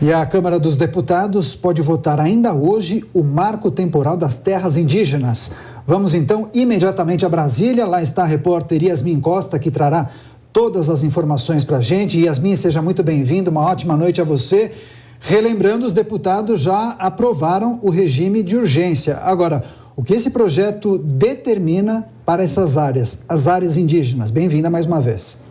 E a Câmara dos Deputados pode votar ainda hoje o marco temporal das terras indígenas. Vamos então imediatamente a Brasília. Lá está a repórter Yasmin Costa, que trará todas as informações para a gente. Yasmin, seja muito bem-vindo, uma ótima noite a você. Relembrando, os deputados já aprovaram o regime de urgência. Agora, o que esse projeto determina para essas áreas, as áreas indígenas? Bem-vinda mais uma vez.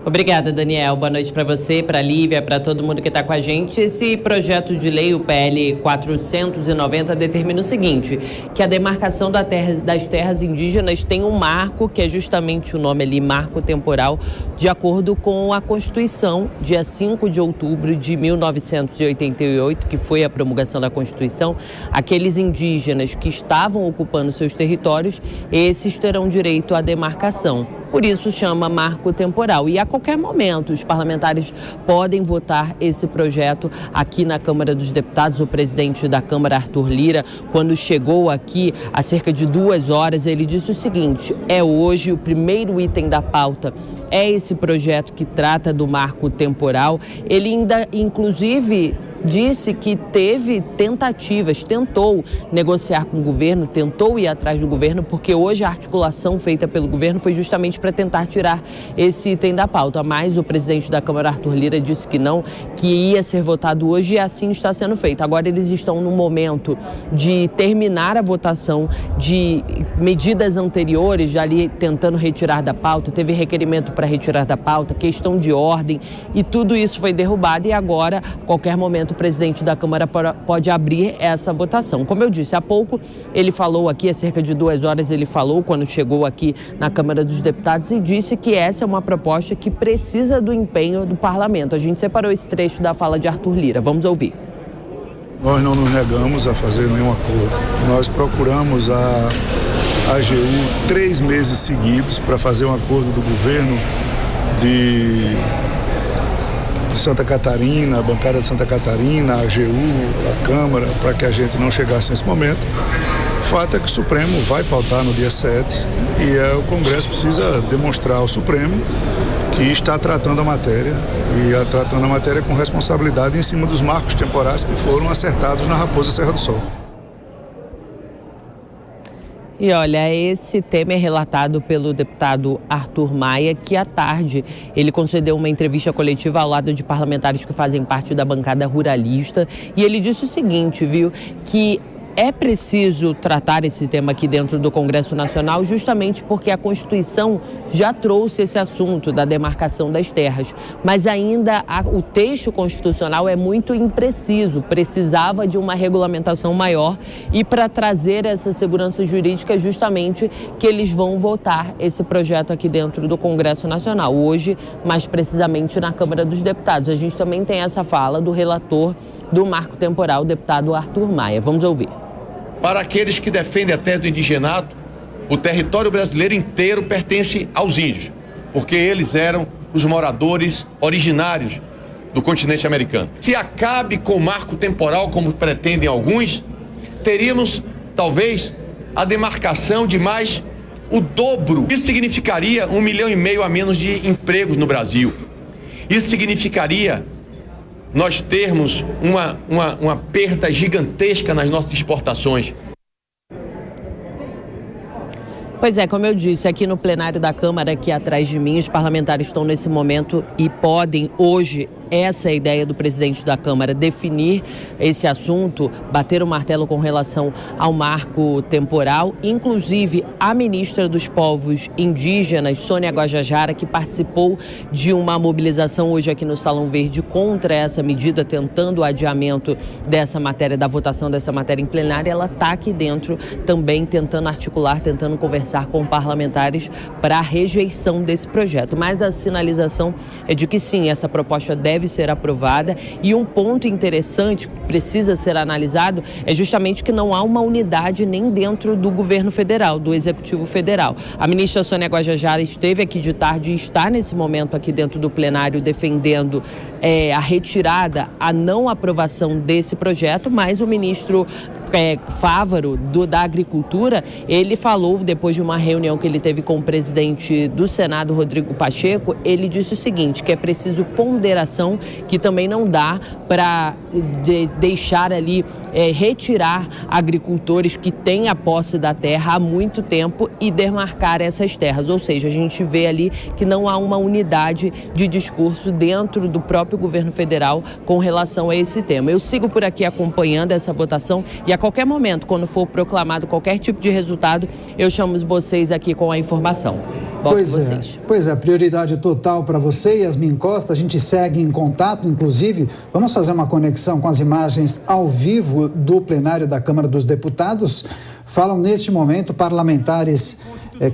Obrigada, Daniel. Boa noite para você, para a Lívia, para todo mundo que está com a gente. Esse projeto de lei, o PL 490, determina o seguinte, que a demarcação das terras indígenas tem um marco, que é justamente o nome ali, marco temporal, de acordo com a Constituição, dia 5 de outubro de 1988, que foi a promulgação da Constituição. Aqueles indígenas que estavam ocupando seus territórios, esses terão direito à demarcação. Por isso chama marco temporal. E a qualquer momento os parlamentares podem votar esse projeto aqui na Câmara dos Deputados. O presidente da Câmara, Arthur Lira, quando chegou aqui há cerca de 2 horas, ele disse o seguinte: é hoje o primeiro item da pauta. É esse projeto que trata do marco temporal. Ele ainda, inclusive, disse que teve tentativas, tentou negociar com o governo, tentou ir atrás do governo, porque hoje a articulação feita pelo governo foi justamente para tentar tirar esse item da pauta. Mas o presidente da Câmara, Arthur Lira, disse que não, que ia ser votado hoje, e assim está sendo feito. Agora eles estão no momento de terminar a votação de medidas anteriores, já ali tentando retirar da pauta, teve requerimento para retirar da pauta, questão de ordem, e tudo isso foi derrubado, e agora, a qualquer momento, o presidente da Câmara pode abrir essa votação. Como eu disse há pouco, ele falou aqui, há cerca de 2 horas, ele falou quando chegou aqui na Câmara dos Deputados e disse que essa é uma proposta que precisa do empenho do parlamento. A gente separou esse trecho da fala de Arthur Lira. Vamos ouvir. Nós não nos negamos a fazer nenhum acordo. Nós procuramos a AGU 3 meses seguidos para fazer um acordo do governo de Santa Catarina, a bancada de Santa Catarina, a AGU, a Câmara, para que a gente não chegasse nesse momento. O fato é que o Supremo vai pautar no dia 7 e o Congresso precisa demonstrar ao Supremo que está tratando a matéria tratando a matéria com responsabilidade em cima dos marcos temporais que foram acertados na Raposa Serra do Sol. E olha, esse tema é relatado pelo deputado Arthur Maia, que à tarde ele concedeu uma entrevista coletiva ao lado de parlamentares que fazem parte da bancada ruralista, e ele disse o seguinte, viu, que é preciso tratar esse tema aqui dentro do Congresso Nacional justamente porque a Constituição já trouxe esse assunto da demarcação das terras, mas ainda o texto constitucional é muito impreciso, precisava de uma regulamentação maior, e para trazer essa segurança jurídica justamente que eles vão votar esse projeto aqui dentro do Congresso Nacional, hoje mais precisamente na Câmara dos Deputados. A gente também tem essa fala do relator do marco temporal, o deputado Arthur Maia. Vamos ouvir. Para aqueles que defendem a terra do indigenato, o território brasileiro inteiro pertence aos índios, porque eles eram os moradores originários do continente americano. Se acabe com o marco temporal, como pretendem alguns, teríamos, talvez, a demarcação de mais o dobro. Isso significaria 1,5 milhão a menos de empregos no Brasil. Isso significaria nós termos uma perda gigantesca nas nossas exportações. Pois é, como eu disse, aqui no plenário da Câmara, aqui atrás de mim, os parlamentares estão nesse momento e podem hoje, essa é a ideia do presidente da Câmara, definir esse assunto, bater o martelo com relação ao marco temporal. Inclusive, a ministra dos Povos Indígenas, Sônia Guajajara, que participou de uma mobilização hoje aqui no Salão Verde contra essa medida, tentando o adiamento dessa matéria, da votação dessa matéria em plenária, ela está aqui dentro também tentando articular, tentando conversar com parlamentares para a rejeição desse projeto. Mas a sinalização é de que sim, essa proposta deve ser aprovada, e um ponto interessante que precisa ser analisado é justamente que não há uma unidade nem dentro do governo federal, do Executivo Federal. A ministra Sônia Guajajara esteve aqui de tarde e está nesse momento aqui dentro do plenário defendendo a retirada, a não aprovação desse projeto, mas o ministro Fávaro, da Agricultura, ele falou, depois de uma reunião que ele teve com o presidente do Senado, Rodrigo Pacheco, ele disse o seguinte, que é preciso ponderação, que também não dá para deixar ali, retirar agricultores que têm a posse da terra há muito tempo e demarcar essas terras. Ou seja, a gente vê ali que não há uma unidade de discurso dentro do próprio governo federal com relação a esse tema. Eu sigo por aqui acompanhando essa votação e a qualquer momento, quando for proclamado qualquer tipo de resultado, eu chamo vocês aqui com a informação. Pois é, prioridade total para você, Yasmin Costa. A gente segue em contato, inclusive, vamos fazer uma conexão com as imagens ao vivo do plenário da Câmara dos Deputados. Falam neste momento parlamentares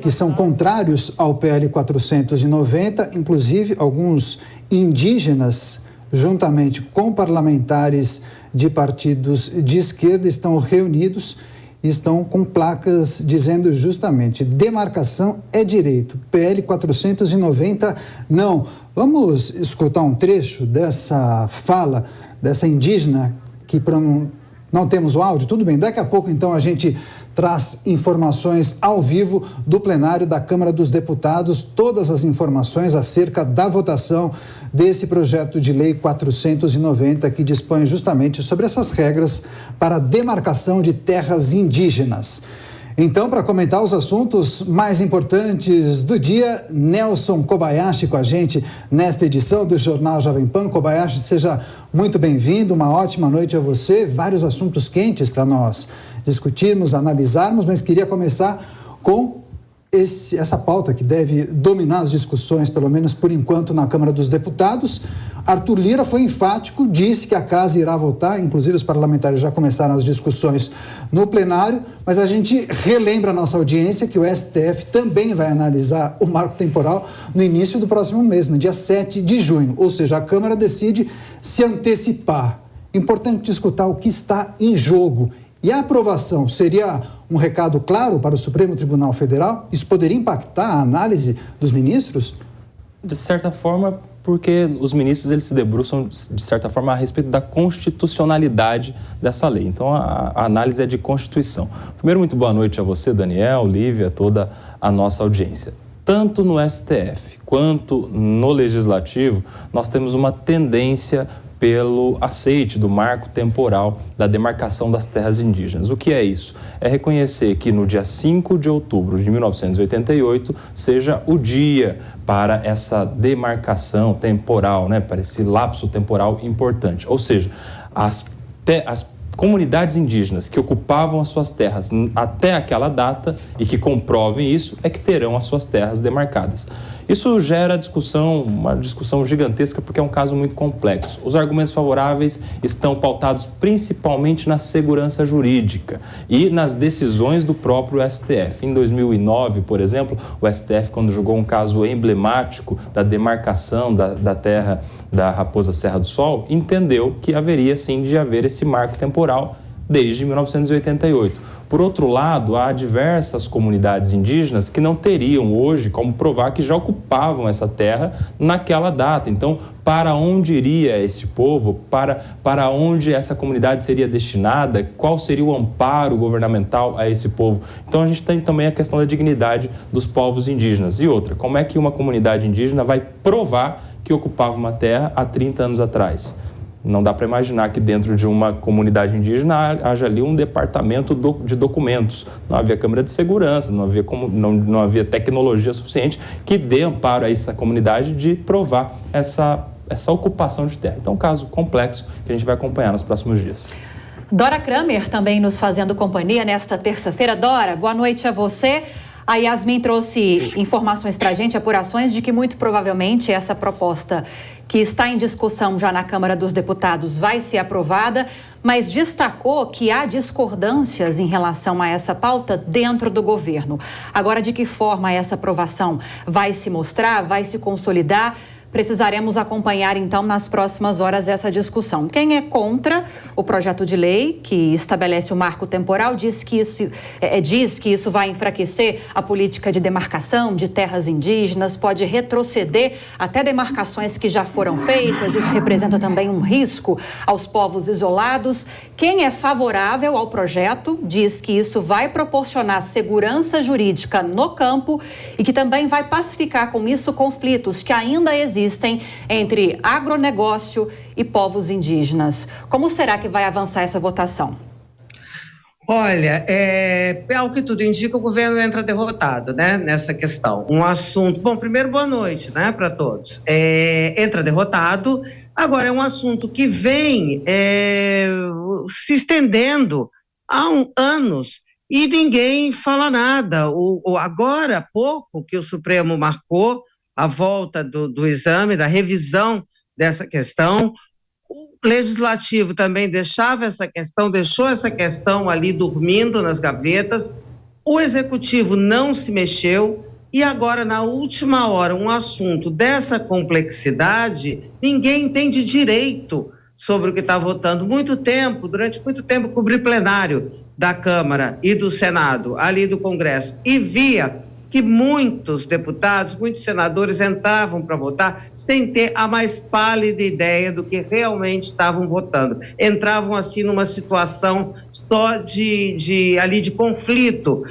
que são contrários ao PL 490, inclusive alguns indígenas, juntamente com parlamentares de partidos de esquerda, estão reunidos e estão com placas dizendo justamente: demarcação é direito, PL 490 não. Vamos escutar um trecho dessa fala dessa indígena que não temos o áudio? Tudo bem, daqui a pouco então a gente traz informações ao vivo do plenário da Câmara dos Deputados, todas as informações acerca da votação desse projeto de lei 490 que dispõe justamente sobre essas regras para a demarcação de terras indígenas. Então, para comentar os assuntos mais importantes do dia, Nelson Kobayashi com a gente nesta edição do Jornal Jovem Pan. Kobayashi, seja muito bem-vindo, uma ótima noite a você. Vários assuntos quentes para nós discutirmos, analisarmos, mas queria começar com essa pauta que deve dominar as discussões, pelo menos por enquanto, na Câmara dos Deputados. Arthur Lira foi enfático, disse que a casa irá votar, inclusive os parlamentares já começaram as discussões no plenário, mas a gente relembra a nossa audiência que o STF também vai analisar o marco temporal no início do próximo mês, no dia 7 de junho, ou seja, a Câmara decide se antecipar. Importante escutar o que está em jogo. E a aprovação seria um recado claro para o Supremo Tribunal Federal? Isso poderia impactar a análise dos ministros? De certa forma, porque os ministros eles se debruçam, de certa forma, a respeito da constitucionalidade dessa lei. Então, a análise é de Constituição. Primeiro, muito boa noite a você, Daniel, Lívia, toda a nossa audiência. Tanto no STF quanto no Legislativo, nós temos uma tendência pelo aceite do marco temporal da demarcação das terras indígenas. O que é isso? É reconhecer que no dia 5 de outubro de 1988 seja o dia para essa demarcação temporal, né, para esse lapso temporal importante. Ou seja, as comunidades indígenas que ocupavam as suas terras até aquela data e que comprovem isso é que terão as suas terras demarcadas. Isso gera uma discussão gigantesca porque é um caso muito complexo. Os argumentos favoráveis estão pautados principalmente na segurança jurídica e nas decisões do próprio STF. Em 2009, por exemplo, o STF, quando julgou um caso emblemático da demarcação da terra da Raposa Serra do Sol, entendeu que haveria sim de haver esse marco temporal desde 1988. Por outro lado, há diversas comunidades indígenas que não teriam hoje como provar que já ocupavam essa terra naquela data. Então, para onde iria esse povo? Para onde essa comunidade seria destinada? Qual seria o amparo governamental a esse povo? Então, a gente tem também a questão da dignidade dos povos indígenas. E outra, como é que uma comunidade indígena vai provar que ocupava uma terra há 30 anos atrás? Não dá para imaginar que dentro de uma comunidade indígena haja ali um departamento de documentos. Não havia câmara de segurança, não havia tecnologia suficiente que dê amparo a essa comunidade de provar essa ocupação de terra. Então, um caso complexo que a gente vai acompanhar nos próximos dias. Dora Kramer também nos fazendo companhia nesta terça-feira. Dora, boa noite a você. A Yasmin trouxe informações para a gente, apurações de que muito provavelmente essa proposta que está em discussão já na Câmara dos Deputados vai ser aprovada, mas destacou que há discordâncias em relação a essa pauta dentro do governo. Agora, de que forma essa aprovação vai se mostrar, vai se consolidar? Precisaremos acompanhar, então, nas próximas horas essa discussão. Quem é contra o projeto de lei que estabelece o marco temporal diz que isso vai enfraquecer a política de demarcação de terras indígenas, pode retroceder até demarcações que já foram feitas. Isso representa também um risco aos povos isolados. Quem é favorável ao projeto diz que isso vai proporcionar segurança jurídica no campo e que também vai pacificar com isso conflitos que ainda existem entre agronegócio e povos indígenas. Como será que vai avançar essa votação? Olha, ao que tudo indica, o governo entra derrotado, né, nessa questão. Um assunto... Bom, primeiro, boa noite, né, para todos. Entra derrotado. Agora, é um assunto que vem se estendendo há anos e ninguém fala nada. Agora, há pouco que o Supremo marcou a volta do exame, da revisão dessa questão, o Legislativo também deixou essa questão ali dormindo nas gavetas, o Executivo não se mexeu e agora, na última hora, um assunto dessa complexidade, ninguém entende direito sobre o que está votando. Durante muito tempo, cobri plenário da Câmara e do Senado, ali do Congresso, e via que muitos deputados, muitos senadores entravam para votar sem ter a mais pálida ideia do que realmente estavam votando. Entravam assim numa situação só de conflito,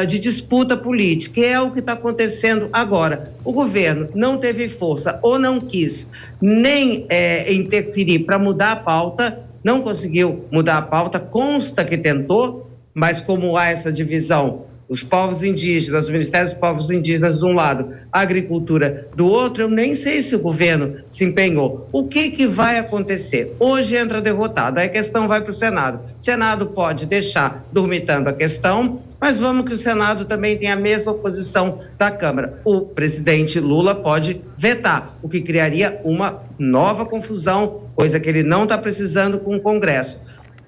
de disputa política, que é o que está acontecendo agora. O governo não teve força ou não quis nem interferir para mudar a pauta, não conseguiu mudar a pauta, consta que tentou, mas como há essa divisão, os povos indígenas, o Ministério dos Povos Indígenas de um lado, a agricultura do outro, eu nem sei se o governo se empenhou. O que vai acontecer? Hoje entra derrotado, aí a questão vai para o Senado. O Senado pode deixar dormitando a questão, mas vamos que o Senado também tem a mesma posição da Câmara. O presidente Lula pode vetar, o que criaria uma nova confusão, coisa que ele não está precisando com o Congresso.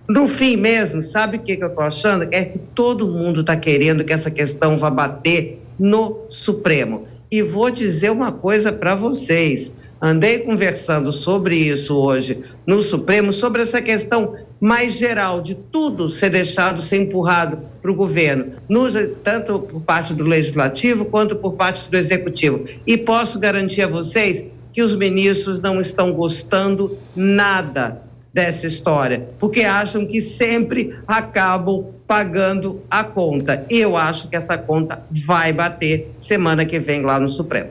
No fim mesmo, sabe o que eu estou achando? É que todo mundo está querendo que essa questão vá bater no Supremo. E vou dizer uma coisa para vocês. Andei conversando sobre isso hoje no Supremo, sobre essa questão mais geral de tudo ser deixado, ser empurrado para o governo, tanto por parte do Legislativo quanto por parte do Executivo. E posso garantir a vocês que os ministros não estão gostando nada dessa história, porque acham que sempre acabam pagando a conta. Eu acho que essa conta vai bater semana que vem lá no Supremo.